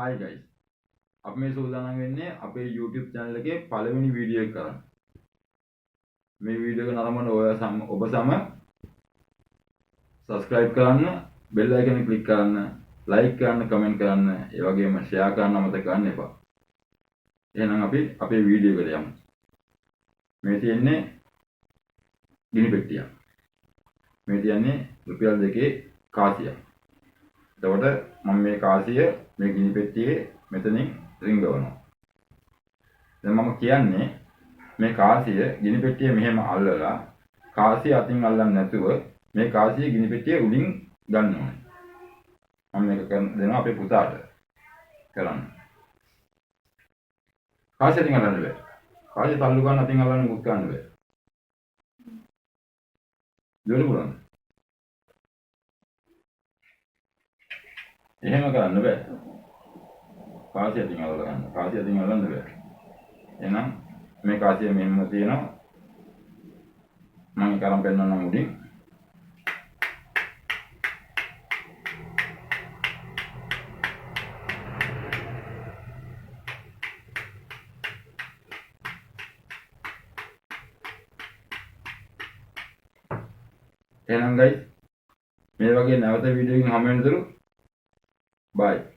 Hi guys. අපි මේ සූදානම් වෙන්නේ අපේ YouTube channel එකේ පළවෙනි වීඩියෝ එක කරන්න. මේ වීඩියෝ එක නරඹන ඔබ සම subscribe කරන්න, bell icon එක click කරන්න, like කරන්න, comment කරන්න, ඒ වගේම share කරන්න අමතක කරන්න එපා. එහෙනම් අපි අපේ වීඩියෝ එකට යමු. මේ තියෙන්නේ ගිනි පෙට්ටිය. මේ තියන්නේ රුපියල් 2 කාසිය. එතකොට මම මේ කාසිය මේ ගිනි පෙට්ටියේ මෙතනින් රිංගවනවා. දැන් මම කියන්නේ මේ කාසිය ගිනි පෙට්ටිය මෙහෙම අල්ලලා කාසිය අතින් අල්ලන්නේ නැතුව මේ කාසිය ගිනි පෙට්ටිය උඩින් ගන්න ඕනේ. මම මේක දෙනවා අපේ පුතාට කරන්න. කාසිය අතින් අල්ලන්න බෑ. කාසිය තල්ලු ගන්න අතින් අල්ලන්න මුත් ගන්න බෑ. දෙන්න පුළුවන්. එහෙම කරන්න බෑ. කාසිය අතින් අල්ලලා ගන්න. කාසිය අතින් අල්ලන්න බෑ. එහෙනම් මේ කාසිය මෙහෙම තියෙනවා. මම කරන් පෙන්නන්නම් උඩින්. එහෙනම් guys මේ වගේ නැවත වීඩියෝ එකකින් හමු වෙනතුරු bye.